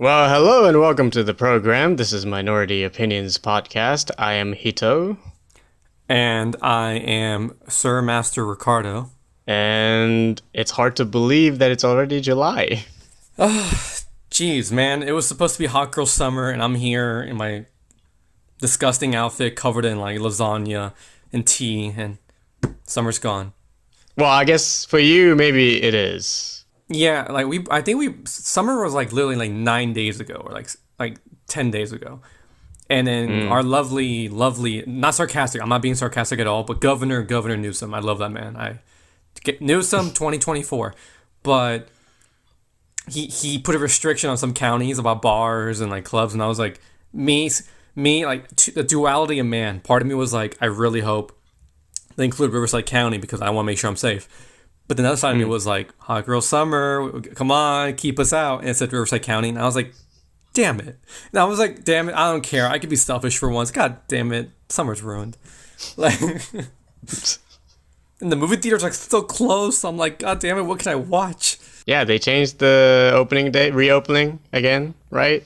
Well, hello and welcome to the program. This is Minority Opinions Podcast. I am Hito. And I am Sir Master Ricardo. And it's hard to believe that it's already July. Jeez, man. It was supposed to be hot girl summer, and I'm here in my disgusting outfit covered in like lasagna and tea, and summer's gone. Well, I guess for you, maybe it is. Yeah, summer was like literally like 9 days ago, or like 10 days ago. And then our lovely, not sarcastic, I'm not being sarcastic at all, but Governor Newsom, I love that man. Newsom 2024. But he put a restriction on some counties about bars and like clubs, and I was like, the duality of man. Part of me was like, I really hope they include Riverside County because I want to make sure I'm safe. But the other side of me was like, hot girl summer, come on, keep us out. And it said Riverside County, and I was like, damn it. And I was like, damn it, I don't care. I could be selfish for once. God damn it, summer's ruined. Like, and the movie theater's like still closed. So I'm like, God damn it, what can I watch? Yeah, they changed the opening date, reopening again, right?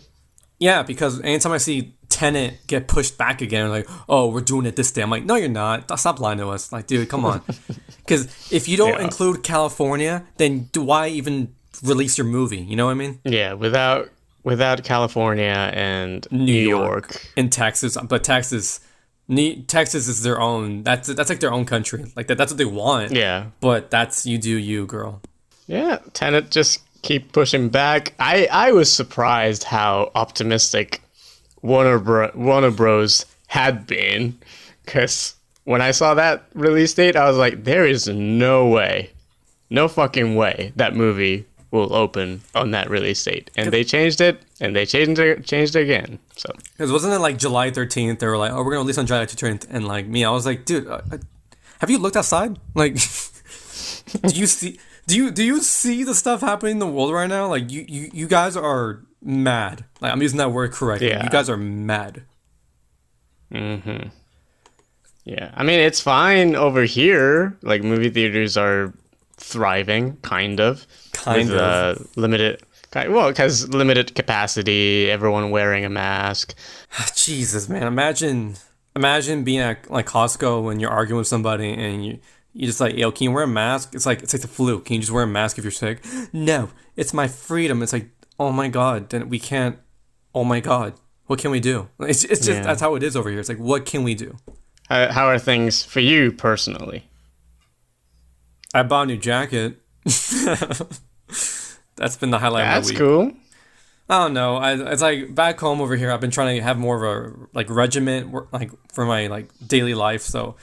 Yeah, because anytime I see Tenet get pushed back again, like, oh, we're doing it this day. I'm like, no, you're not. Stop lying to us. Like, dude, come on. Because if you don't include California, then why even release your movie? You know what I mean? Yeah, without California and New York and Texas, but Texas is their own. That's like their own country. Like that's what they want. Yeah, but that's you do you, girl. Yeah, Tenet just keep pushing back. I was surprised how optimistic Warner Bros had been, because when I saw that release date, I was like, there is no fucking way that movie will open on that release date. And they changed it, and they changed it again. So because wasn't it like July 13th? They were like, oh, we're gonna release on July 13th, and like me, I was like, dude, have you looked outside? Like, do you see the stuff happening in the world right now? Like, you guys are mad. Like, I'm using that word correctly. Yeah. You guys are mad. Mm-hmm. Yeah, I mean, it's fine over here. Like, movie theaters are thriving, kind of. Limited capacity, everyone wearing a mask. Jesus, man. Imagine being at like Costco when you're arguing with somebody and you just like, yo, can you wear a mask? It's like the flu. Can you just wear a mask if you're sick? No, it's my freedom. It's like, oh my God, then we can't. Oh my God, what can we do? It's just that's how it is over here. It's like, what can we do? How are things for you personally? I bought a new jacket. That's been the highlight of my week. That's cool. I don't know. It's like back home over here, I've been trying to have more of a like regiment like for my like daily life. So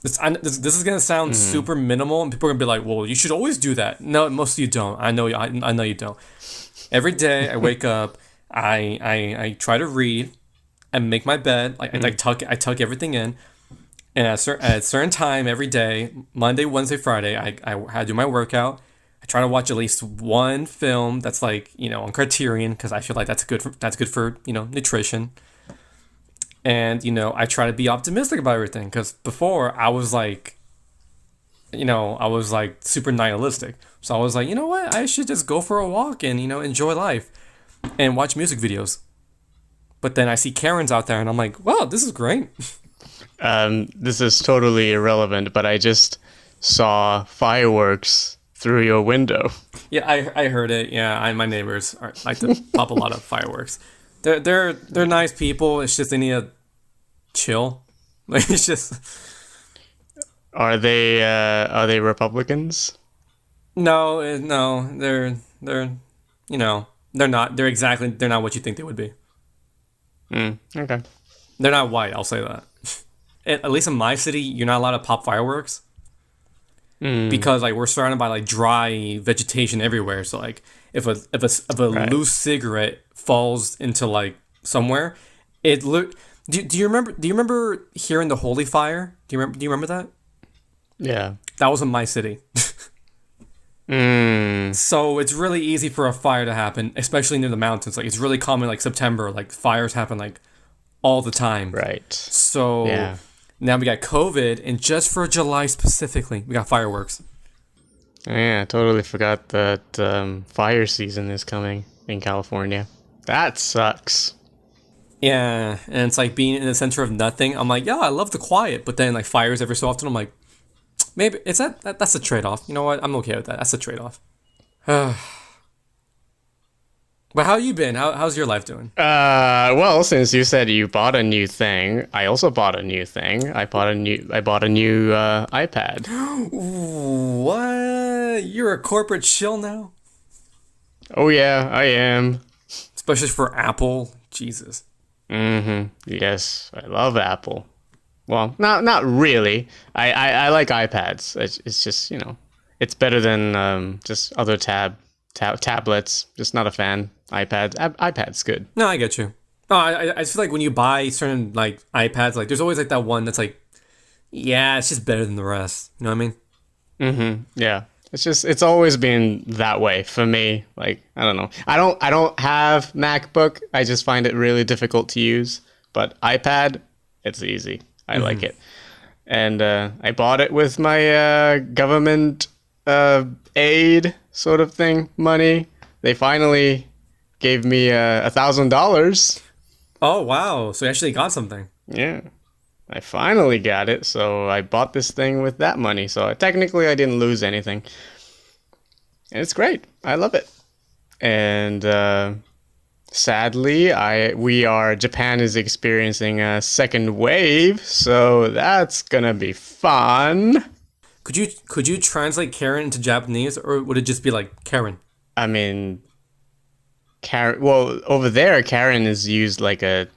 this is gonna sound super minimal, and people are gonna be like, "Well, you should always do that." No, most of you don't. I know you don't. Every day I wake up, I try to read and make my bed. Like I tuck everything in. And at a certain time every day, Monday, Wednesday, Friday, I do my workout. I try to watch at least one film that's like, on Criterion, because I feel like that's good for nutrition. And I try to be optimistic about everything, because before I was like super nihilistic. So I was like, you know what, I should just go for a walk and enjoy life and watch music videos. But then I see Karens out there and I'm like, wow, this is great. This is totally irrelevant, but I just saw fireworks through your window. Yeah, I heard it. Yeah, my neighbors like to pop a lot of fireworks. They're nice people. It's just they need to chill. Like, it's just. Are they Republicans? No, they're not. They're not what you think they would be. Okay. They're not white. I'll say that. At least in my city, you're not allowed to pop fireworks because like we're surrounded by like dry vegetation everywhere. So like if a loose cigarette falls into like somewhere, it look. Do you remember hearing the Holy Fire? Do you remember that? Yeah, that was in my city. So it's really easy for a fire to happen, especially near the mountains. Like it's really common, like September, like fires happen like all the time. Right. So. Yeah. Now we got COVID, and just for July specifically, we got fireworks. Yeah, I totally forgot that fire season is coming in California. That sucks. Yeah, and it's like being in the center of nothing. I'm like, yeah, I love the quiet, but then like fires every so often. I'm like, maybe it's that's a trade off. You know what? I'm okay with that. That's a trade off. But how you been? How's your life doing? Well, since you said you bought a new thing, I also bought a new thing. I bought a new iPad. What? You're a corporate shill now? Oh yeah, I am. Especially for Apple. Jesus. Yes, I love Apple. Well, not really. I like iPads. It's just, it's better than just other tablets. Just not a fan. iPad's good. No, I get you. No, I feel like when you buy certain like iPads, like there's always like that one that's like, yeah, it's just better than the rest. You know what I mean? Yeah. It's always been that way for me. Like, I don't know. I don't have MacBook. I just find it really difficult to use. But iPad, it's easy. I like it. And I bought it with my government aid sort of thing money. They finally gave me $1,000. Oh, wow. So you actually got something. Yeah. I finally got it, so I bought this thing with that money. So technically, I didn't lose anything. And it's great. I love it. And sadly, Japan is experiencing a second wave, so that's gonna be fun. Could you translate Karen into Japanese, or would it just be like Karen? I mean, Karen. Well, over there, Karen is used like a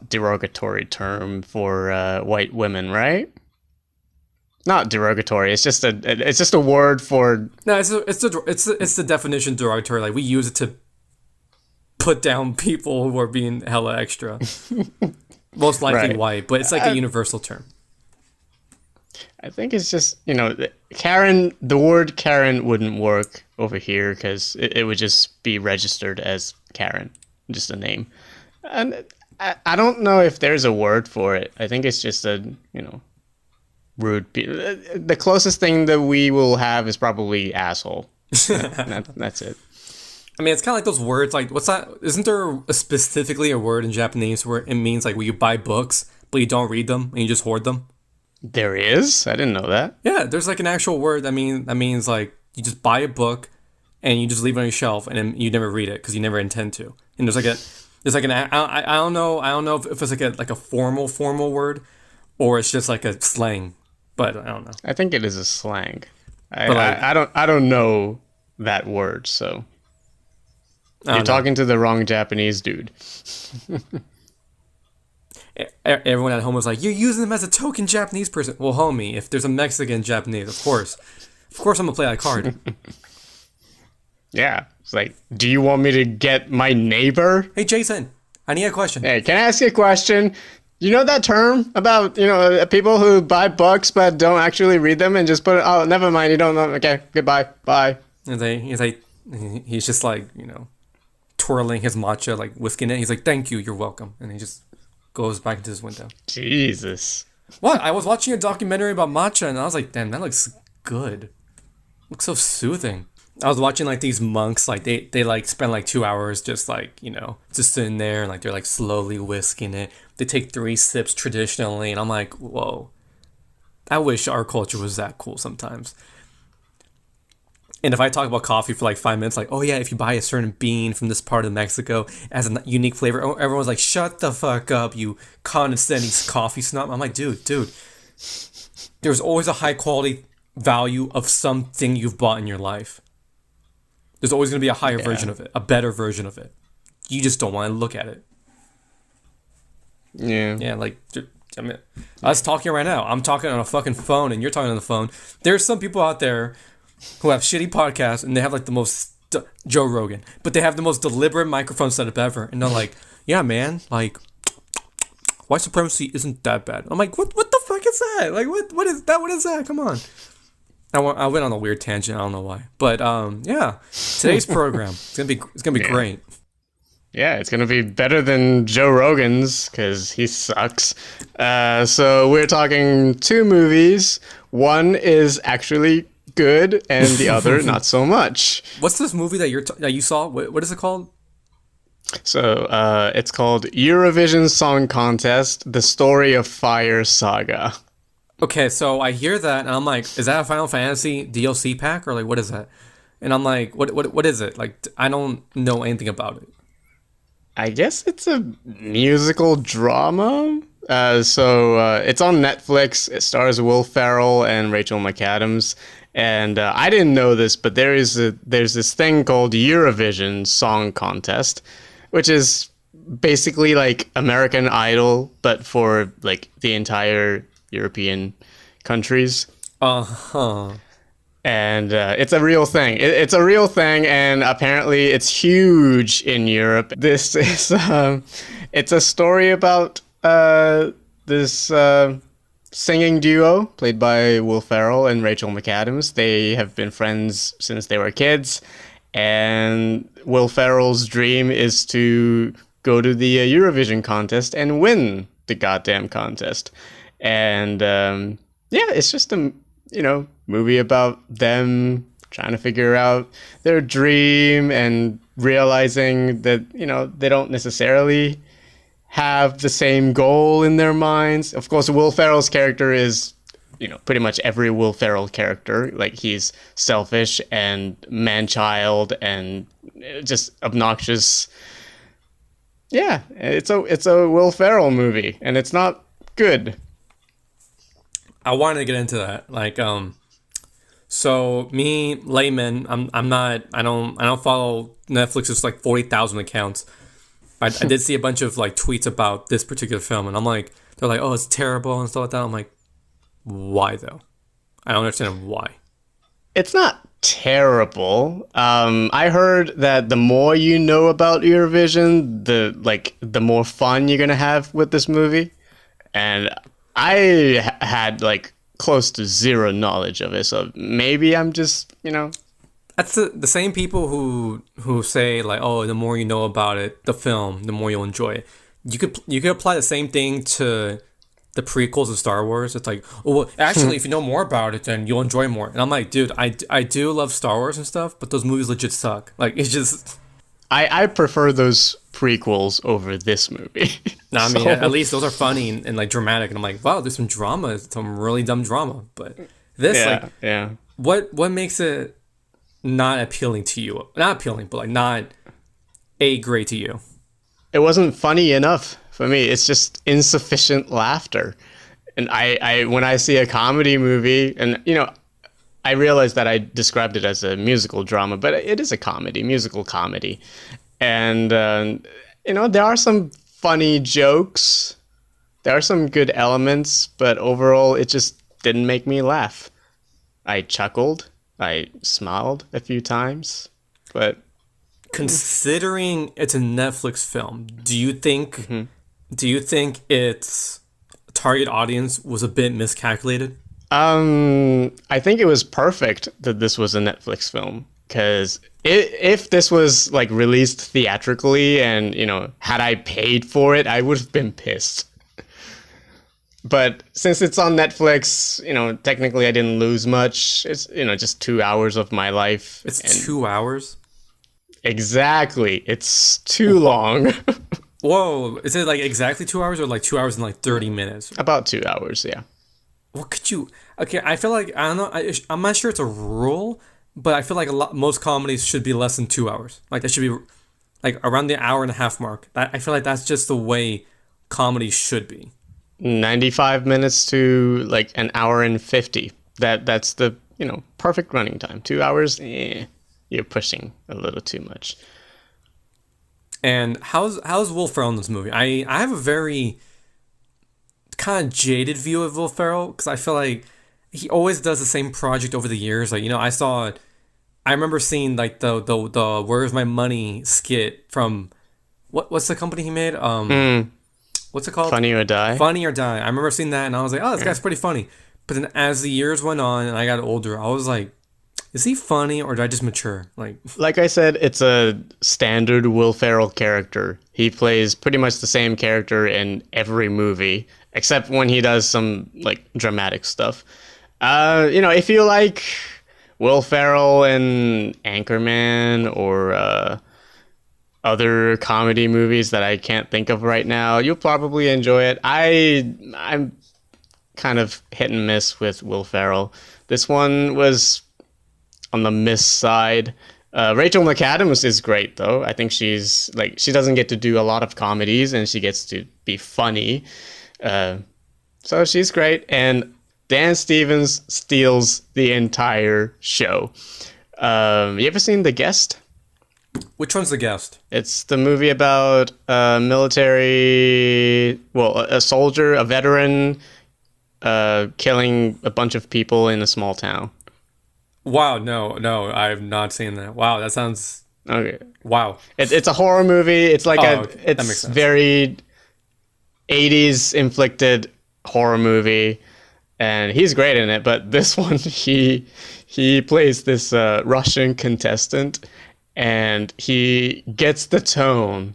derogatory term for white women, right? Not derogatory. It's just a word for. No, it's the definition derogatory. Like we use it to put down people who are being hella extra. Most likely Right. white, but it's like a universal term. I think it's just Karen. The word Karen wouldn't work over here because it would just be registered as Karen, just a name. And I don't know if there's a word for it. I think it's just rude. The closest thing that we will have is probably asshole. That's it. I mean, it's kind of like those words. Like, what's that? Isn't there specifically a word in Japanese where it means like when you buy books but you don't read them and you just hoard them? There is? I didn't know that. Yeah, there's like an actual word that means like you just buy a book and you just leave it on your shelf and then you never read it because you never intend to. And there's like an I don't know if it's like a formal word or it's just like a slang, but I don't know. I think it is a slang. I don't know that word, so you're talking to the wrong Japanese dude. Everyone at home was like, "You're using them as a token Japanese person." Well, homie, if there's a Mexican Japanese, of course I'm gonna play that card. Yeah, it's like, do you want me to get my neighbor? Hey, Jason, I need a question. Hey, can I ask you a question? You know that term about people who buy books but don't actually read them and just put it? Oh, never mind. You don't know. Okay, goodbye, bye. And he's just like twirling his matcha, like whisking it. He's like, "Thank you, you're welcome," and he just goes back into his window. Jesus. What? I was watching a documentary about matcha and I was like, damn, that looks good. Looks so soothing. I was watching like these monks, like they like spend like 2 hours just like, just sitting there and like they're like slowly whisking it. They take 3 sips traditionally and I'm like, whoa. I wish our culture was that cool sometimes. And if I talk about coffee for like 5 minutes, like, oh yeah, if you buy a certain bean from this part of Mexico, it has a unique flavor. Everyone's like, shut the fuck up, you condescending coffee snob. I'm like, dude, there's always a high quality value of something you've bought in your life. There's always going to be a higher version of it, a better version of it. You just don't want to look at it. Yeah. Yeah, like, I mean, us talking right now, I'm talking on a fucking phone and you're talking on the phone. There's some people out there who have shitty podcasts and they have like the most Joe Rogan, but they have the most deliberate microphone setup ever, and they're like, "Yeah, man, like white supremacy isn't that bad." I'm like, "What the fuck is that? Like, what is that? What is that? Come on." I went on a weird tangent. I don't know why, but yeah, today's program it's gonna be great. Yeah, it's gonna be better than Joe Rogan's because he sucks. So we're talking 2 movies. One is actually good and the other not so much. What's this movie that you saw? What is it called? So it's called Eurovision Song Contest: The Story of Fire Saga. Okay, so I hear that and I'm like, is that a Final Fantasy DLC pack or like what is that? And I'm like, what is it? Like I don't know anything about it. I guess it's a musical drama. It's on Netflix. It stars Will Ferrell and Rachel McAdams. And I didn't know this, but there's this thing called Eurovision Song Contest, which is basically like American Idol, but for like the entire European countries. Uh-huh. And it's a real thing. It's a real thing, and apparently it's huge in Europe. This is it's a story about this singing duo played by Will Ferrell and Rachel McAdams. They have been friends since they were kids, and Will Ferrell's dream is to go to the Eurovision contest and win the goddamn contest. And yeah, it's just a movie about them trying to figure out their dream and realizing that they don't necessarily have the same goal in their minds. Of course, Will Ferrell's character is pretty much every Will Ferrell character. Like, he's selfish and man-child and just obnoxious. Yeah, it's a Will Ferrell movie, and it's not good. I wanted to get into that. Like, so me, layman, I don't follow Netflix's like 40,000 accounts. I did see a bunch of like tweets about this particular film, and I'm like, they're like, oh, it's terrible and stuff like that. I'm like, why though? I don't understand why. It's not terrible. I heard that the more you know about Eurovision, the more fun you're gonna have with this movie, and I had like close to zero knowledge of it, so maybe I'm just That's the same people who say like, oh, the more you know about it, the film, the more you'll enjoy it. You could apply the same thing to the prequels of Star Wars. It's like, oh, well, actually, if you know more about it, then you'll enjoy more. And I'm like, dude, I do love Star Wars and stuff, but those movies legit suck. Like, it's just. I prefer those prequels over this movie. No, I mean, at least those are funny and like dramatic. And I'm like, wow, there's some drama, some really dumb drama. But this, what makes it not appealing to you? Not appealing, but like not A grade to you. It wasn't funny enough for me. It's just insufficient laughter. And I when I see a comedy movie, and I realize that I described it as a musical drama, but it is a comedy, musical comedy. And there are some funny jokes. There are some good elements, but overall it just didn't make me laugh. I chuckled. I smiled a few times, but considering it's a Netflix film, do you think its target audience was a bit miscalculated? I think it was perfect that this was a Netflix film, because if this was like released theatrically and had I paid for it, I would have been pissed. But since it's on Netflix, technically I didn't lose much. It's, just 2 hours of my life. It's 2 hours? Exactly. It's too long. Whoa. Is it like exactly 2 hours or like 2 hours and like 30 minutes? About 2 hours, yeah. What could you... Okay, I feel like, I don't know, I'm not sure it's a rule, but I feel like most comedies should be less than 2 hours. Like, that should be like around the hour and a half mark. I feel like that's just the way comedy should be. 95 minutes to like an hour and 50. That's the perfect running time. 2 hours, you're pushing a little too much. And how's Will Ferrell in this movie? I have a very kind of jaded view of Will Ferrell, because I feel like he always does the same project over the years. Like, I remember seeing like the Where's My Money skit from what's the company he made? What's it called? Funny or Die. Funny or Die. I remember seeing that and I was like, oh, this guy's pretty funny. But then as the years went on and I got older, I was like, is he funny or did I just mature? Like I said, it's a standard Will Ferrell character. He plays pretty much the same character in every movie, except when he does some like dramatic stuff. If you like Will Ferrell in Anchorman or other comedy movies that I can't think of right now. You'll probably enjoy it. I'm kind of hit and miss with Will Ferrell. This one was on the miss side. Rachel McAdams is great though. I think she's like she doesn't get to do a lot of comedies and she gets to be funny. So she's great and Dan Stevens steals the entire show. You ever seen The Guest? Which one's The Guest? It's the movie about a soldier, a veteran, killing a bunch of people in a small town. Wow, no, I have not seen that. Wow, that sounds Okay. wow. It's a horror movie. It's like Okay. That makes it's sense. very 80s inflicted horror movie, and he's great in it. But this one, he plays this Russian contestant, and he gets the tone,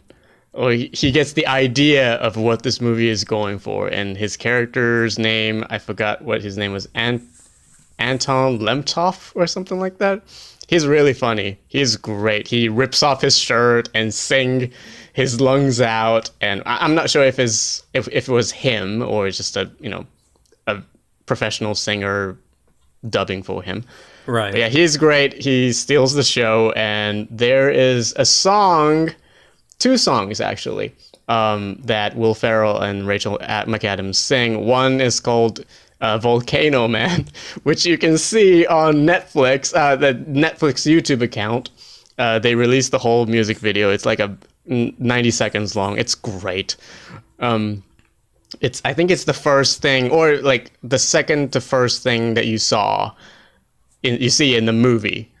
or he gets the idea of what this movie is going for. And his character's name, I forgot what his name was, Anton Lemtov or something like that. He's really funny. He's great. He rips off his shirt and sing his lungs out. And I'm not sure if it was him or just a professional singer dubbing for him. Right. But yeah, he's great. He steals the show. And there is a song, two songs actually, that Will Ferrell and Rachel McAdams sing. One is called Volcano Man, which you can see on Netflix, the Netflix YouTube account. They released the whole music video. It's like 90 seconds long. It's great. I think it's the first thing, or like the second to first thing that you you see in the movie.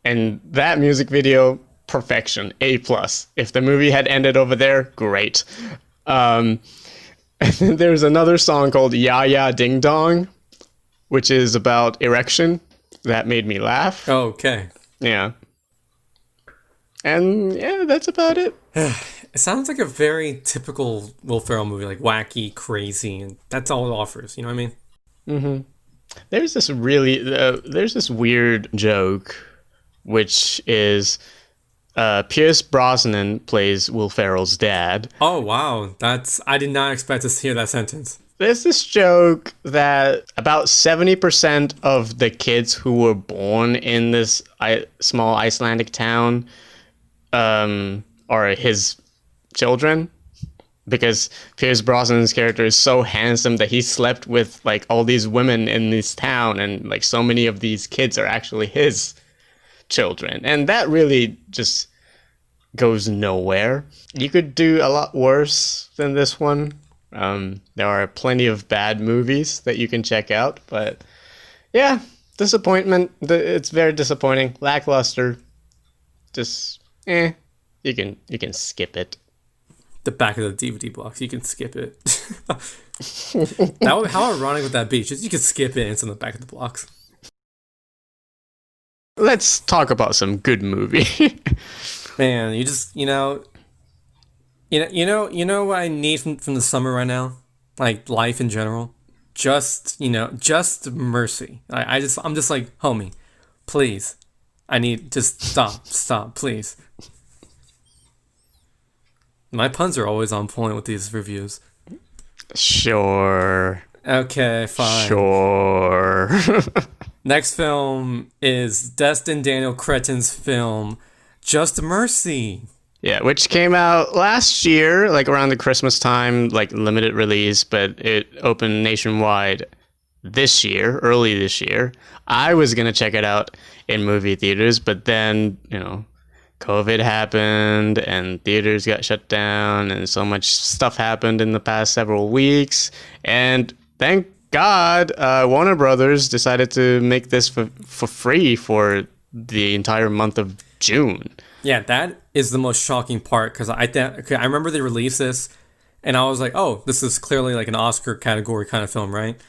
And that music video, perfection, A+. If the movie had ended over there, great. And then there's another song called Ya Ya Ding Dong, which is about erection. That made me laugh. Oh, okay. Yeah. And yeah, that's about it. It sounds like a very typical Will Ferrell movie, like wacky, crazy, and that's all it offers. You know what I mean? There's this weird joke, which is Pierce Brosnan plays Will Ferrell's dad. Oh wow, I did not expect to hear that sentence. There's this joke that about 70% of the kids who were born in this small Icelandic town are his children, because Pierce Brosnan's character is so handsome that he slept with like all these women in this town, and like so many of these kids are actually his children. And that really just goes nowhere. You could do a lot worse than this one. There are plenty of bad movies that you can check out, but yeah, disappointment. It's very disappointing. Lackluster. Just you can skip it. The back of the DVD box, you can skip it. How ironic would that be? Just you can skip it and it's in the back of the box. Let's talk about some good movie. Man, you know what I need from the summer right now? Like life in general. Just mercy. I'm just like, homie, please. I need just stop, please. My puns are always on point with these reviews. Sure. Okay, fine. Sure. Next film is Destin Daniel Cretton's film, Just Mercy. Yeah, which came out last year, like around the Christmas time, like limited release, but it opened nationwide early this year. I was going to check it out in movie theaters, but then, COVID happened and theaters got shut down and so much stuff happened in the past several weeks. And thank God, Warner Brothers decided to make this for free for the entire month of June. Yeah, that is the most shocking part, because I remember they released this and I was like, oh, this is clearly like an Oscar category kind of film, right?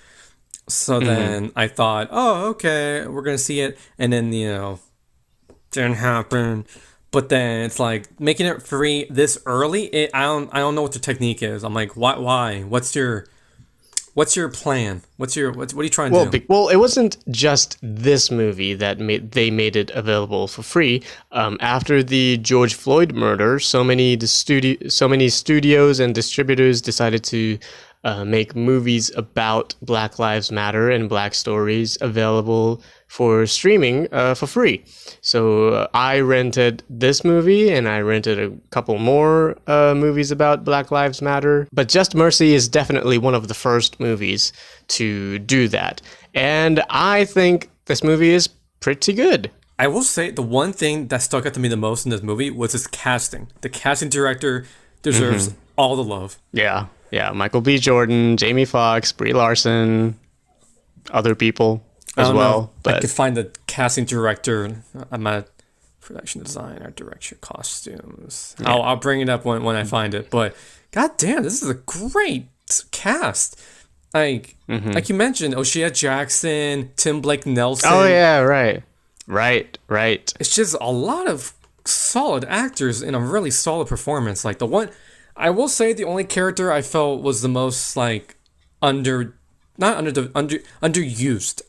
So then I thought, oh, okay, we're going to see it. And then, didn't happen. But then it's like making it free this early. I don't know what the technique is. I'm like, why? What's What's your plan? What are you trying to do? Well, it wasn't just this movie that they made it available for free. After the George Floyd murder, so many studios and distributors decided to make movies about Black Lives Matter and Black stories available for streaming for free. So I rented this movie, and I rented a couple more movies about Black Lives Matter. But Just Mercy is definitely one of the first movies to do that. And I think this movie is pretty good. I will say the one thing that stuck out to me the most in this movie was his casting. The casting director deserves all the love. Yeah. Yeah. Michael B. Jordan, Jamie Foxx, Brie Larson, other people as well. But I could find the casting director. I'm at production designer, director, costumes. Yeah. I'll bring it up when I find it. But goddamn, this is a great cast. Like you mentioned, O'Shea Jackson, Tim Blake Nelson. Oh yeah, right. It's just a lot of solid actors in a really solid performance. Like the one, I will say, the only character I felt was the most like underused,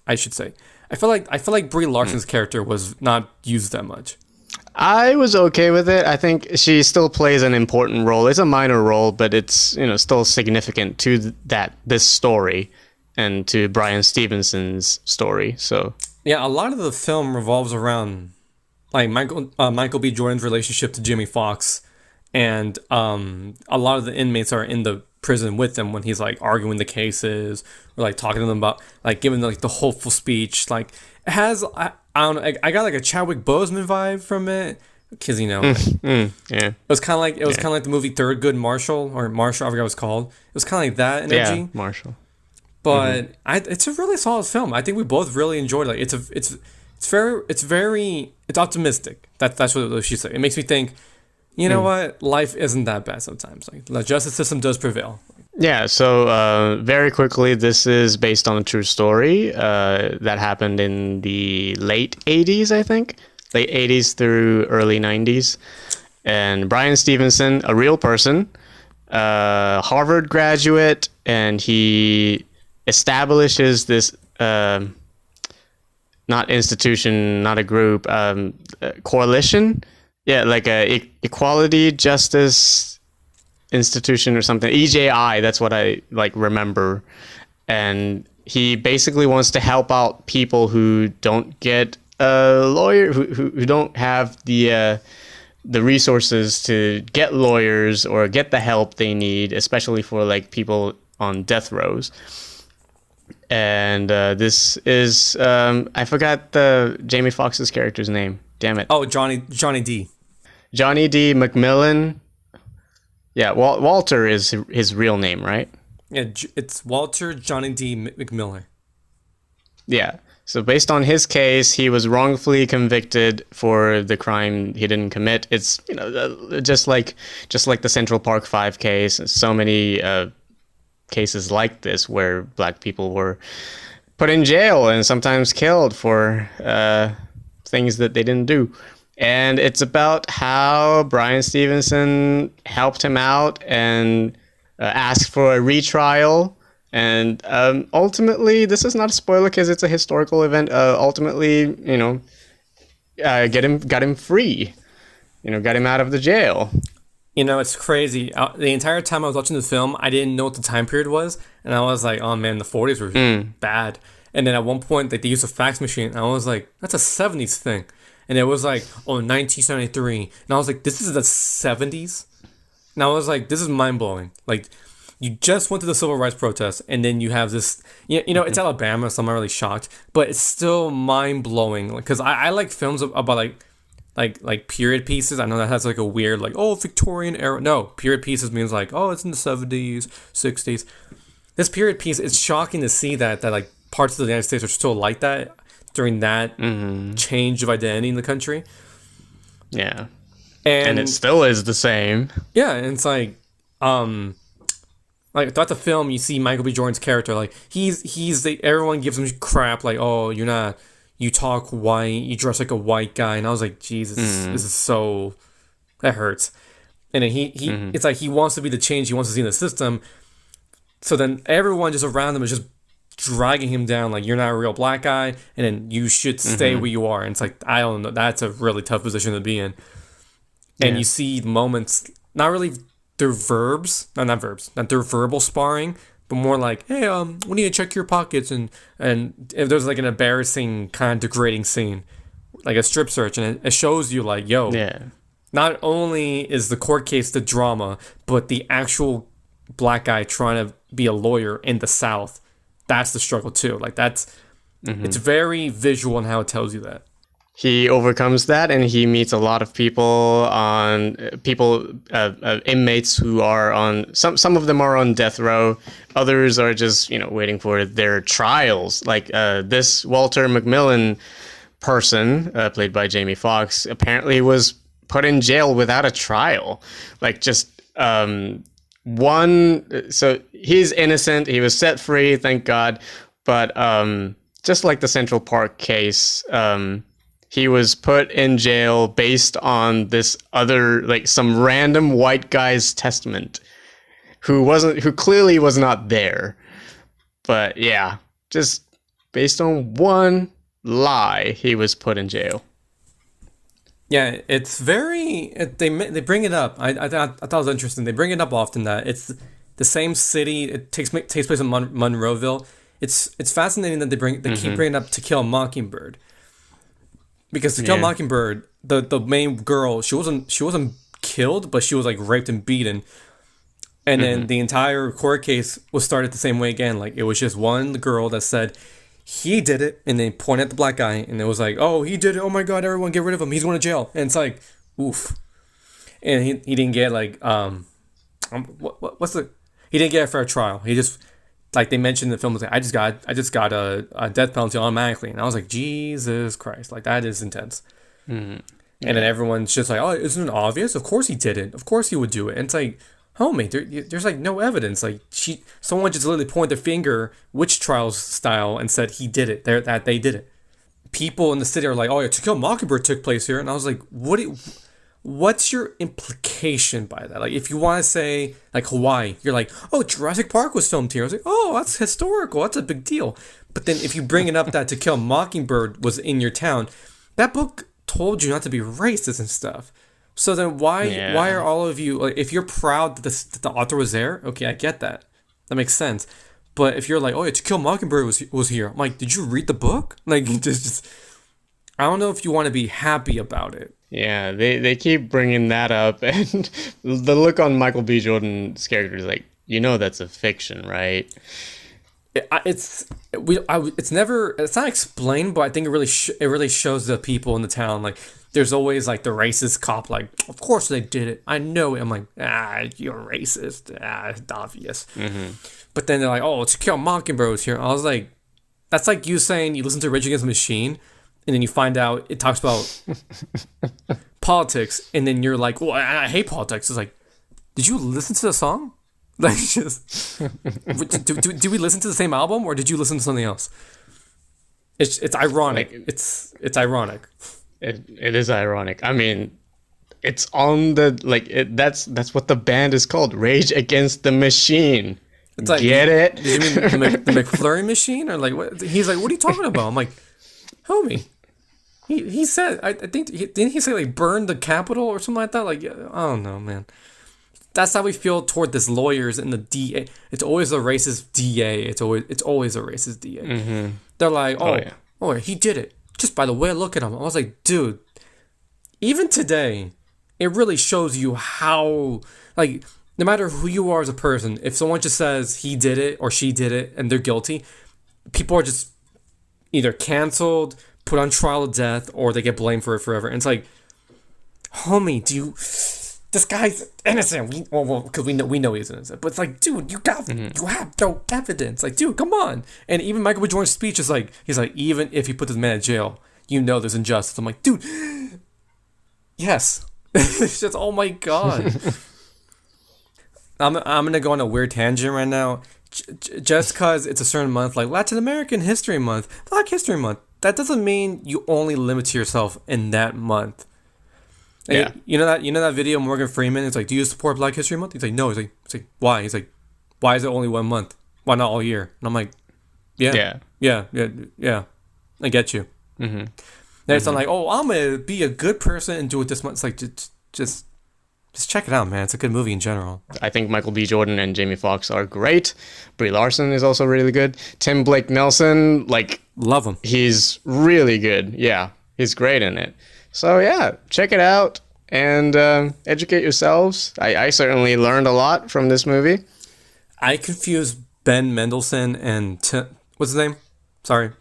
I should say. I feel like Brie Larson's character was not used that much. I was okay with it. I think she still plays an important role. It's a minor role, but it's still significant to this story and to Bryan Stevenson's story. So yeah, a lot of the film revolves around like Michael B. Jordan's relationship to Jimmy Foxx, and a lot of the inmates are in the prison with him when he's like arguing the cases or like talking to them about like giving like the hopeful speech. Like it has I don't know, I got like a Chadwick Boseman vibe from it because yeah, it was kind of like the movie Thurgood Marshall, I forgot what it was called. It was kind of like that energy. Yeah, Marshall. But it's a really solid film. I think we both really enjoyed it. Like it's very optimistic. That's what she said. It makes me think, you know what? Life isn't that bad sometimes. Like the justice system does prevail. Yeah. So very quickly, this is based on a true story that happened in the late 80s, I think. Late 80s through early 90s. And Bryan Stevenson, a real person, Harvard graduate, and he establishes this not institution, not a group, coalition. Yeah, like a Equality Justice Institution or something. EJI, that's what I like remember. And he basically wants to help out people who don't get a lawyer, who don't have the resources to get lawyers or get the help they need, especially for like people on death rows. And this is I forgot the Jamie Foxx's character's name. Damn it. Oh, Johnny D. Johnny D. McMillan. Yeah, Walter is his real name, right? Yeah, it's Walter Johnny D. McMillan. Yeah. So based on his case, he was wrongfully convicted for the crime he didn't commit. It's just like the Central Park 5 case. So many cases like this where black people were put in jail and sometimes killed for things that they didn't do. And it's about how Bryan Stevenson helped him out and asked for a retrial. And ultimately, this is not a spoiler because it's a historical event. Ultimately, got him free. Got him out of the jail. It's crazy. The entire time I was watching the film, I didn't know what the time period was, and I was like, "Oh man, the 40s were bad." And then at one point, like they used a fax machine, and I was like, "That's a 70s thing." And it was like, 1973, and I was like, "This is the 70s." And I was like, "This is mind blowing." Like, you just went to the civil rights protest, and then you have this. It's Alabama, so I'm not really shocked, but it's still mind blowing. Because I like films about like period pieces. I know that has like a weird Victorian era. No, period pieces means like it's in the 70s, 60s. This period piece, it's shocking to see that like parts of the United States are still like that during that change of identity in the country. Yeah, and it still is the same. Yeah, and it's like throughout the film, you see Michael B. Jordan's character, like he's everyone gives him crap, like, "Oh, you're not. You talk white, you dress like a white guy," and I was like, Jesus, this is so, that hurts. And then he it's like he wants to be the change he wants to see in the system, So then everyone just around him is just dragging him down, like, you're not a real black guy, and then you should stay where you are. And it's like, I don't know, that's a really tough position to be in. And you see moments, not really their verbs, not their verbal sparring, but more like, hey, we need to check your pockets, and if there's like an embarrassing kind of degrading scene, like a strip search, and it shows you like, yo, not only is the court case the drama, but the actual black guy trying to be a lawyer in the South, that's the struggle too. Like that's, it's very visual in how it tells you that. He overcomes that, and he meets a lot of inmates who are on, some of them are on death row. Others are just, waiting for their trials. Like this Walter McMillan person, played by Jamie Foxx, apparently was put in jail without a trial. Like just so he's innocent. He was set free, thank God. But just like the Central Park case, he was put in jail based on this other, like some random white guy's testament who clearly was not there. But yeah, just based on one lie, he was put in jail. Yeah, it's very, they bring it up. I thought it was interesting. They bring it up often that it's the same city. It takes place in Monroeville. It's fascinating that they keep bringing up To Kill a Mockingbird. Because To Kill a Mockingbird, the main girl, she wasn't killed, but she was like raped and beaten. And then the entire court case was started the same way again. Like it was just one girl that said he did it, and they pointed at the black guy, and it was like, oh, he did it. Oh my God, everyone get rid of him. He's going to jail. And it's like, oof. And he didn't get like he didn't get a fair trial. He just, like they mentioned in the film, was like, I just got a death penalty automatically, and I was like, Jesus Christ, like that is intense. And then everyone's just like, oh, isn't it obvious? Of course he did it. Of course he would do it. And it's like, homie, there's like no evidence. Like someone just literally pointed their finger, witch trials style, and said he did it. That they did it. People in the city are like, oh yeah, To Kill a Mockingbird took place here, and I was like, what's your implication by that? Like, if you want to say, like, Hawaii, you're like, oh, Jurassic Park was filmed here. I was like, oh, that's historical. That's a big deal. But then if you bring it up that To Kill a Mockingbird was in your town, that book told you not to be racist and stuff. So then why are all of you, like, if you're proud that the author was there, okay, I get that. That makes sense. But if you're like, oh, yeah, To Kill a Mockingbird was here. I'm like, did you read the book? Like, just I don't know if you want to be happy about it. Yeah, they keep bringing that up, and the look on Michael B. Jordan's character is like, that's a fiction, right? It's not explained, but I think it really shows the people in the town. Like, there's always like the racist cop, like, of course they did it. I know it. I'm like, you're racist. It's obvious. But then they're like, oh, To Kill a Mockingbird was here. I was like, that's like you saying you listen to Rage Against the Machine, and then you find out it talks about politics, and then you're like, well, I hate politics. It's like, did you listen to the song? Like, just do we listen to the same album, or did you listen to something else? It's ironic. Like, it's ironic. It is ironic. I mean, it's on the that's what the band is called, Rage Against the Machine. It's like, get it? Did you mean the McFlurry machine, or like what? He's like, what are you talking about? I'm like, homie. He said, I think, didn't he say like burn the Capitol or something like that? Like, I don't know, man. That's how we feel toward this lawyers and the DA. It's always a racist DA. It's always a racist DA. They're like, oh, he did it. Just by the way I look at him. I was like, dude, even today, it really shows you how, like, no matter who you are as a person, if someone just says he did it or she did it and they're guilty, people are just either canceled, put on trial of death, or they get blamed for it forever. And it's like, homie, this guy's innocent. Because we know he's innocent. But it's like, dude, you have no evidence. Like, dude, come on. And even Michael B. Jordan's speech is like, he's like, even if you put this man in jail, there's injustice. I'm like, dude, yes. It's just, oh my God. I'm gonna go on a weird tangent right now. Just because it's a certain month, like Latin American History Month, Black History Month, that doesn't mean you only limit yourself in that month. Like, you know that video, Morgan Freeman, it's like, do you support Black History Month? He's like, no. He's like, why? He's like, why is it only 1 month? Why not all year? And I'm like, yeah. I get you. Mm-hmm. Then it's not like, oh, I'm gonna be a good person and do it this month. It's like just check it out, man. It's a good movie in general. I think Michael B. Jordan and Jamie Foxx are great. Brie Larson is also really good. Tim Blake Nelson, like, love him. He's really good. Yeah, he's great in it. So yeah, check it out and educate yourselves. I certainly learned a lot from this movie. I confuse Ben Mendelsohn and what's his name? Sorry,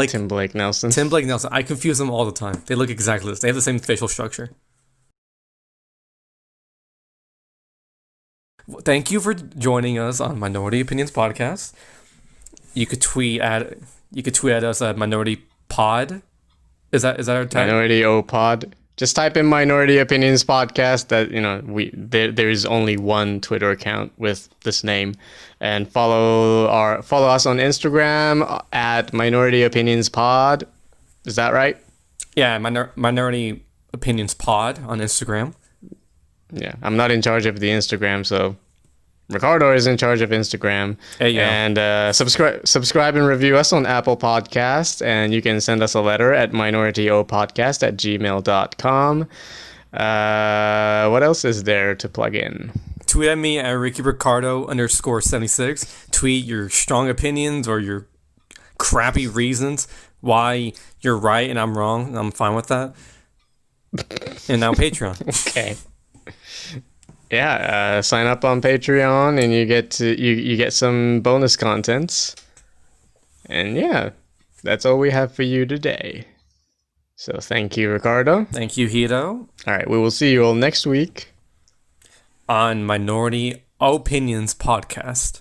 Tim Blake Nelson. Tim Blake Nelson. I confuse them all the time. They look exactly the same. They have the same facial structure. Thank you for joining us on Minority Opinions Podcast. You could tweet at us at Minority Pod. Is that our tag? Minority O Pod. Just type in Minority Opinions Podcast. That there is only one Twitter account with this name, and follow us on Instagram at Minority Opinions Pod. Is that right? Yeah, Minority Opinions Pod on Instagram. Yeah, I'm not in charge of the Instagram, so Ricardo is in charge of Instagram. Hey, yeah. And subscribe and review us on Apple Podcasts, and you can send us a letter at minorityopodcast@gmail.com. What else is there to plug in? Tweet at me at RickyRicardo_76. Tweet your strong opinions or your crappy reasons why you're right and I'm wrong. I'm fine with that. And now Patreon. Okay. Yeah, sign up on Patreon and you get some bonus contents. And yeah, that's all we have for you today. So thank you, Ricardo. Thank you, Hito. All right, we will see you all next week on Minority Opinions Podcast.